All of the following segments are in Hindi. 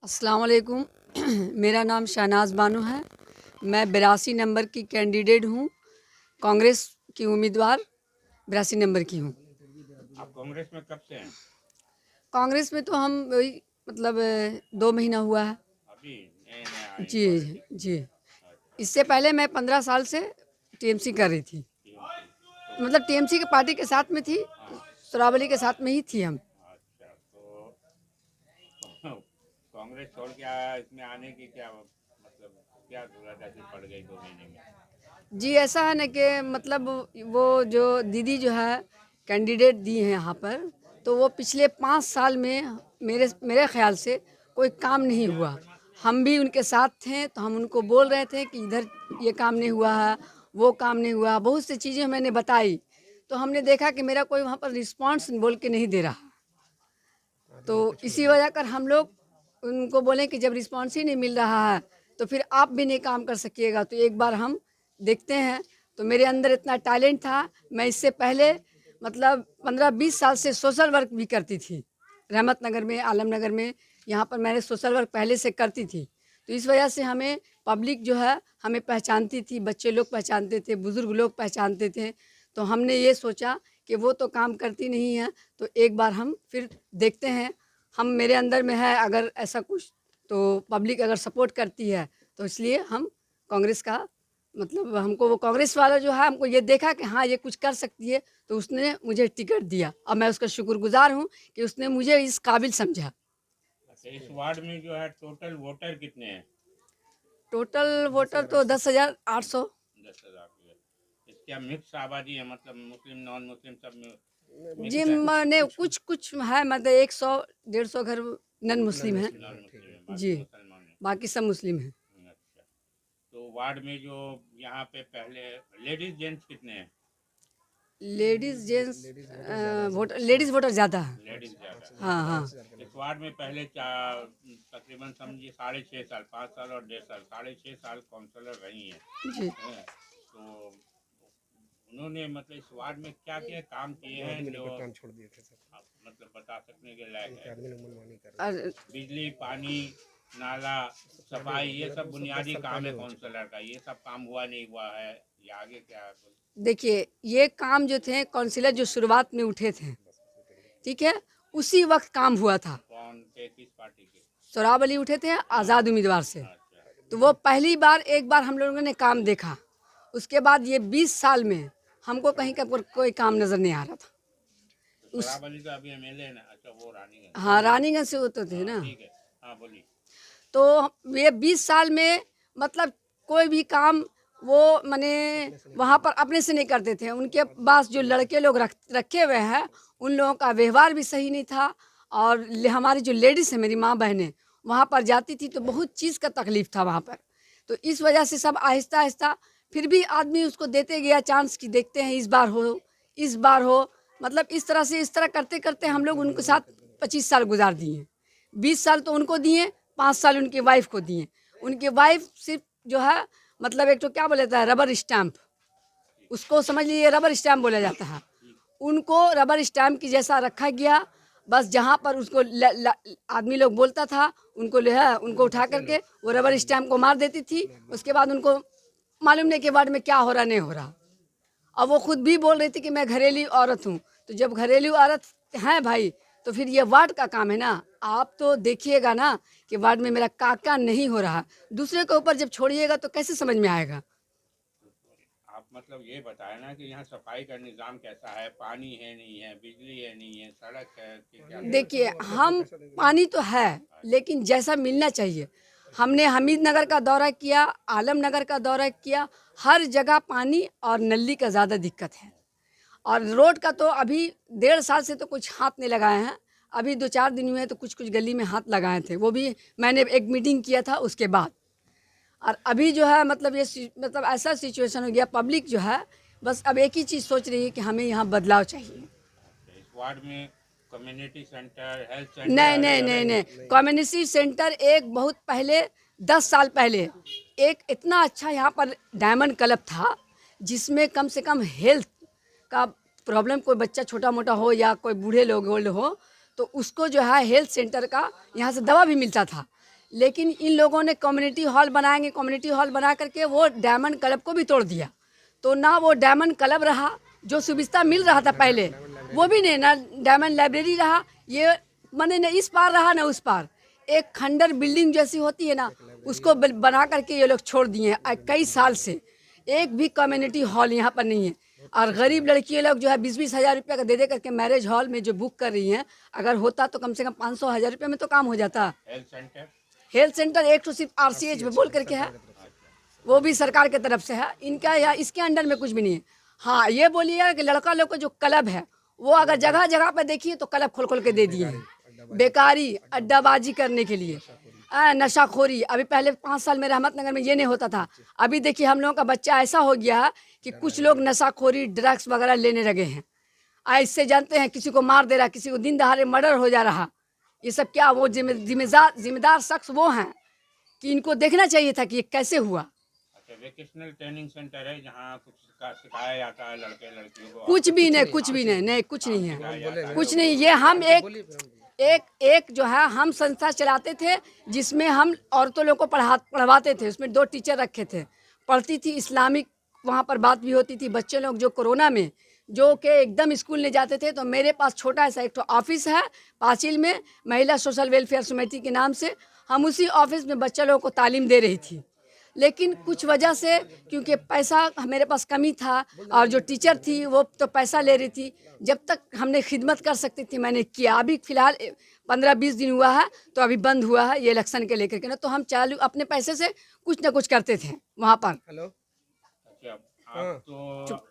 अस्सलाम वालेकुम। मेरा नाम शहनाज बानो है। मैं 82 नंबर की कैंडिडेट हूँ, कांग्रेस की उम्मीदवार 82 नंबर की हूँ। आप कांग्रेस में कब से हैं? कांग्रेस में तो हम वही मतलब 2 महीना हुआ है। अभी नए नए आए हैं जी पॉलिटिक्स में। जी। इससे पहले मैं 15 साल से टीएमसी कर रही थी, टीएमसी मतलब टीएमसी के पार्टी के साथ में थी, हाँ। सरावली के साथ में ही थी हम। अच्छा तो कांग्रेस छोड़ के इसमें आने की क्या मतलब क्या जरूरत ऐसी पड़ गई 2 महीने में? जी ऐसा है ना कि मतलब वो जो दीदी जो है कैंडिडेट दी हैं यहाँ पर, तो वो पिछले 5 साल में मेरे ख्याल से कोई काम नहीं हुआ। हम भी उनके साथ थे तो हम उनको बोल रहे थे कि इधर ये काम नहीं हुआ है, वो काम नहीं हुआ, बहुत सी चीज़ें मैंने बताई। तो हमने देखा कि मेरा कोई वहाँ पर रिस्पॉन्स बोल के नहीं दे रहा, तो इसी वजह कर हम लोग उनको बोले कि जब रिस्पॉन्स ही नहीं मिल रहा है तो फिर आप भी नहीं काम कर सकिएगा, तो एक बार हम देखते हैं। तो मेरे अंदर इतना टैलेंट था, मैं इससे पहले मतलब 15-20 साल से सोशल वर्क भी करती थी, रहमत नगर में, आलम नगर में। यहाँ पर मैंने सोशल वर्क पहले से करती थी, तो इस वजह से हमें पब्लिक जो है हमें पहचानती थी, बच्चे लोग पहचानते थे, बुज़ुर्ग लोग पहचानते थे। तो हमने ये सोचा कि वो तो काम करती नहीं है, तो एक बार हम फिर देखते हैं, हम मेरे अंदर में है अगर ऐसा कुछ, तो पब्लिक अगर सपोर्ट करती है तो इसलिए हम कांग्रेस का मतलब हमको वो कांग्रेस वाला जो है हमको ये देखा कि हाँ ये कुछ कर सकती है, तो उसने मुझे टिकट दिया और मैं उसका शुक्रगुजार हूँ कि उसने मुझे इस काबिल समझा। अच्छा इस वार्ड में जो है टोटल वोटर कितने हैं? टोटल वोटर तो 10,800। 10,000 के। इसका मिक्स आबादी है मतलब मुस्लिम नॉन मुस्लिम सब जी मिक्स है? मैंने कुछ कुछ है, मतलब 100-150 घर नन मुस्लिम है। नॉन मुस्लिम है बाकी जी, मुसलमान है। बाकी सब मुस्लिम हैं। अच्छा तो वार्ड में जो यहाँ पे पहले लेडीज जेंट्स कितने हैं? Ladies gents voter, ladies voter ज़्यादा है। लेडीज ज़्यादा है। हाँ हाँ। इस वार्ड में पहले चार तकरीबन समझिए 6.5 साल, 5 साल और 1.5 साल, 6.5 साल काउंसलर रही हैं। जी हैं। तो उन्होंने मतलब इस वार्ड में क्या क्या काम किए हैं जो आप मतलब बता सकने के लायक है? और बिजली, पानी, नाला, सफाई, ये सब बुनियादी काम है काउंसलर का। ये सब काम हुआ नहीं हुआ है, ये आगे क्या है? देखिए ये काम जो थे काउंसिलर जो शुरुआत में उठे थे, ठीक है, उसी वक्त काम हुआ था। कौन थे, किस पार्टी के? सोराब अली उठे थे आज़ाद उम्मीदवार से, अच्छा तो वो पहली बार एक बार हम लोगों ने काम देखा। उसके बाद ये 20 साल में हमको कहीं का कोई काम नज़र नहीं आ रहा था। तो उस सोराब अली तो अभी एमएलए है ना? अच्छा वो रानीगंज। हाँ रानीगंज से होते थे हाँ ना। ठीक है। हाँ बोलिए। तो ये 20 साल में मतलब कोई भी काम वो माने वहाँ पर अपने से नहीं करते थे। उनके पास जो लड़के लोग रखे हुए हैं उन लोगों का व्यवहार भी सही नहीं था। और हमारी जो लेडीज़ है, मेरी माँ बहनें वहाँ पर जाती थी तो बहुत चीज़ का तकलीफ़ था वहाँ पर। तो इस वजह से सब आहिस्ता आहिस्ता फिर भी आदमी उसको देते गया चांस कि देखते हैं इस बार हो, इस बार हो। मतलब इस तरह से इस तरह करते करते हम लोग उनके साथ 25 साल गुजार दिए। 20 साल तो उनको दिए, 5 साल उनकी वाइफ को दिए। उनकी वाइफ सिर्फ जो है मतलब एक तो क्या बोला जाता है रबर स्टैम्प, उसको समझ लीजिए रबर स्टैम्प बोला जाता है। उनको रबर स्टैम्प की जैसा रखा गया, बस जहाँ पर उसको आदमी लोग बोलता था उनको ले है उनको उठा करके वो रबर स्टैम्प को मार देती थी। उसके बाद उनको मालूम नहीं कि वार्ड में क्या हो रहा नहीं हो रहा। अब वो खुद भी बोल रही थी कि मैं घरेलू औरत हूँ, तो जब घरेलू औरत हैं भाई तो फिर ये वार्ड का काम है ना। आप तो देखिएगा ना कि वार्ड में मेरा काका नहीं हो रहा, दूसरे के ऊपर जब छोड़िएगा तो कैसे समझ में आएगा। आप मतलब ये बताए ना कि यहाँ सफाई का निज़ाम कैसा है? पानी है नहीं है, बिजली है नहीं है, सड़क है कि क्या? देखिए हम पानी तो है लेकिन जैसा मिलना चाहिए। हमने हमीद नगर का दौरा किया, आलम नगर का दौरा किया, हर जगह पानी और नली का ज़्यादा दिक्कत है। और रोड का तो अभी 1.5 साल से तो कुछ हाथ नहीं लगाए हैं। अभी 2-4 दिन हुए हैं तो कुछ कुछ गली में हाथ लगाए थे, वो भी मैंने एक मीटिंग किया था उसके बाद। और अभी जो है मतलब मतलब ऐसा सिचुएशन हो गया, पब्लिक जो है बस अब एक ही चीज़ सोच रही है कि हमें यहाँ बदलाव चाहिए। इस वार्ड में कम्युनिटी सेंटर, हेल्थ नहीं सेंटर नहीं नहीं नहीं, कम्युनिटी सेंटर एक बहुत पहले 10 साल पहले एक इतना अच्छा यहाँ पर डायमंड क्लब था, जिसमें कम से कम हेल्थ का प्रॉब्लम कोई बच्चा छोटा मोटा हो या कोई बूढ़े लोग ओल्ड हो तो उसको जो है हेल्थ सेंटर का यहाँ से दवा भी मिलता था। लेकिन इन लोगों ने कम्युनिटी हॉल बनाएंगे, कम्युनिटी हॉल बना करके वो डायमंड क्लब को भी तोड़ दिया। तो ना वो डायमंड क्लब रहा, जो सुविधा मिल रहा था पहले वो भी नहीं, ना डायमंड लाइब्रेरी रहा, ये माने न इस पार रहा न उस पार। एक खंडर बिल्डिंग जैसी होती है ना, उसको बना करके ये लोग छोड़ दिए हैं। कई साल से एक भी कम्युनिटी हॉल यहाँ पर नहीं है। और गरीब लड़कियाँ लोग जो है 20-20 हज़ार रुपये का दे करके मैरिज हॉल में जो बुक कर रही हैं, अगर होता तो कम से कम 500-1000 रुपये में तो काम हो जाता। हेल्थ सेंटर एक तो सिर्फ RCH में बोल करके है, वो भी सरकार की तरफ से है, इनका या इसके अंडर में कुछ भी नहीं है। हाँ, ये बोलिएगा कि लड़का लोग का जो क्लब है वो अगर जगह जगह पर देखिए तो क्लब खोल खोल के दे दिए हैं, बेकारी अड्डाबाजी करने के लिए, नशाखोरी। अभी पहले 5 साल में रहमतनगर में ये नहीं होता था। अभी देखिए हम लोगों का बच्चा ऐसा हो गया कि कुछ लोग नशाखोरी ड्रग्स वगैरह लेने लगे हैं। इससे जानते हैं किसी को मार दे रहा, किसी को दिन दहाड़े मर्डर हो जा रहा। ये सब क्या वो जिम्मेदार शख्स वो हैं कि इनको देखना चाहिए था कि ये कैसे हुआ। वोकेशनल ट्रेनिंग सेंटर है जहाँ कुछ सिखाया जाता है लड़के लड़कियों को? कुछ भी नहीं, कुछ भी नहीं, कुछ नहीं है, कुछ नहीं। ये हम एक जो है हम संस्था चलाते थे जिसमें हम औरतों लोग को पढ़वाते थे। उसमें 2 टीचर रखे थे, पढ़ती थी इस्लामिक, वहाँ पर बात भी होती थी। बच्चे लोग जो कोरोना में जो कि एकदम स्कूल नहीं जाते थे, तो मेरे पास छोटा सा एक तो ऑफिस है पाचिल में, महिला सोशल वेलफेयर समिति के नाम से। हम उसी ऑफिस में बच्चे लोगों को तालीम दे रही थी। लेकिन कुछ वजह से, क्योंकि पैसा मेरे पास कमी था और जो टीचर थी वो तो पैसा ले रही थी, जब तक हमने खिदमत कर सकती थी मैंने किया। अभी फ़िलहाल 15-20 दिन हुआ है तो अभी बंद हुआ है ये इलेक्शन के लेकर के ना, तो हम चालू अपने पैसे से कुछ ना कुछ करते थे वहाँ पर। हेलो, अच्छा, आप तो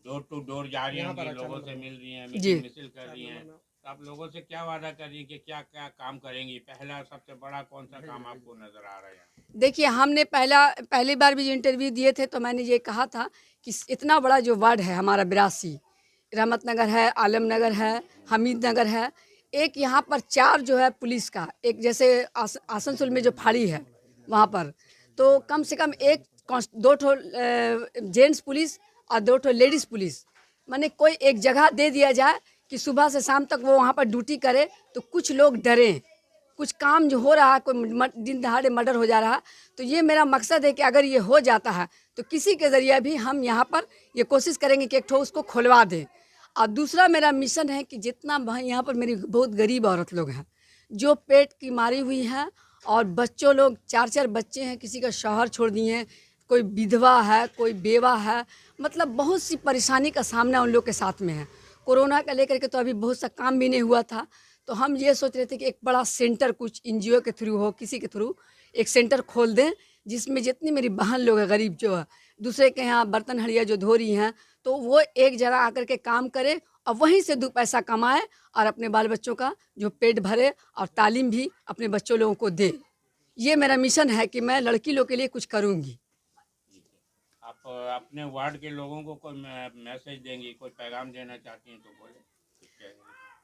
डोर टू डोर जा रही हैं, लोगों से मिल रही हैं, मिसल कर रही हैं, तो आप लोगों से क्या वादा कर रही हैं कि क्या क्या काम करेंगी? पहला सबसे बड़ा कौन सा काम आपको नजर आ रहा है? देखिए, हमने पहली बार भी जो इंटरव्यू दिए थे तो मैंने ये कहा था कि इतना बड़ा जो वार्ड है हमारा 82, रहमतनगर है, आलमनगर है, हमीद नगर है, एक यहाँ पर 4 जो है पुलिस का, एक जैसे आसनसोल में जो फाड़ी है वहाँ पर, तो कम से कम 2 ठो जेंट्स पुलिस और 2 ठो लेडीज़ पुलिस, माने कोई एक जगह दे दिया जाए कि सुबह से शाम तक वो वहाँ पर ड्यूटी करे, तो कुछ लोग डरें। कुछ काम जो हो रहा है, कोई दिन दहाड़े मर्डर हो जा रहा है, तो ये मेरा मकसद है कि अगर ये हो जाता है तो किसी के ज़रिए भी हम यहाँ पर ये कोशिश करेंगे कि एक ठो उसको खुलवा दें। और दूसरा मेरा मिशन है कि जितना यहाँ पर मेरी बहुत गरीब औरत लोग हैं जो पेट की मारी हुई हैं, और बच्चों लोग 4-4 बच्चे हैं, किसी का शौहर छोड़ दिए हैं, कोई विधवा है, कोई बेवा है, मतलब बहुत सी परेशानी का सामना उन लोग के साथ में है। कोरोना का लेकर के तो अभी बहुत सा काम भी नहीं हुआ था, तो हम ये सोच रहे थे कि एक बड़ा सेंटर कुछ NGO के थ्रू हो, किसी के थ्रू एक सेंटर खोल दें, जिसमें जितनी मेरी बहन लोग हैं गरीब जो है, दूसरे के यहाँ बर्तन हड़िया जो धो रही हैं, तो वो एक जगह आकर के काम करे और वहीं से 2 पैसा कमाए और अपने बाल बच्चों का जो पेट भरे और तालीम भी अपने बच्चों लोगों को दे। ये मेरा मिशन है कि मैं लड़की लोग के लिए कुछ करूँगी। आप अपने वार्ड के लोगों को कोई मैसेज देंगी, कोई पैगाम देना चाहती हैं तो बोले।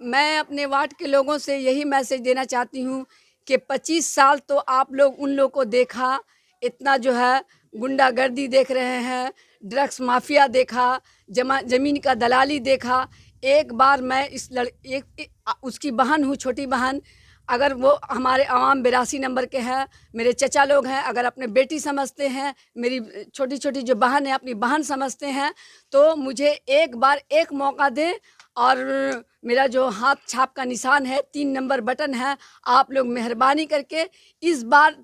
मैं अपने वार्ड के लोगों से यही मैसेज देना चाहती हूँ कि 25 साल तो आप लोग उन लोग को देखा, इतना जो है गुंडागर्दी देख रहे हैं, ड्रग्स माफिया देखा, ज़मीन का दलाली देखा। एक बार मैं उसकी बहन हूँ, छोटी बहन, अगर वो हमारे आवाम 82 नंबर के हैं, मेरे चचा लोग हैं, अगर अपने बेटी समझते हैं, मेरी छोटी छोटी जो बहन है अपनी बहन समझते हैं, तो मुझे एक बार एक मौका दें। और मेरा जो हाथ छाप का निशान है, 3 नंबर बटन है, आप लोग मेहरबानी करके इस बार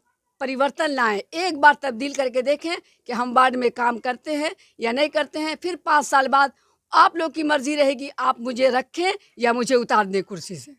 परिवर्तन लाएं, एक बार तब्दील करके देखें कि हम वार्ड में काम करते हैं या नहीं करते हैं। फिर 5 साल बाद आप लोग की मर्जी रहेगी, आप मुझे रखें या मुझे उतार दें कुर्सी से।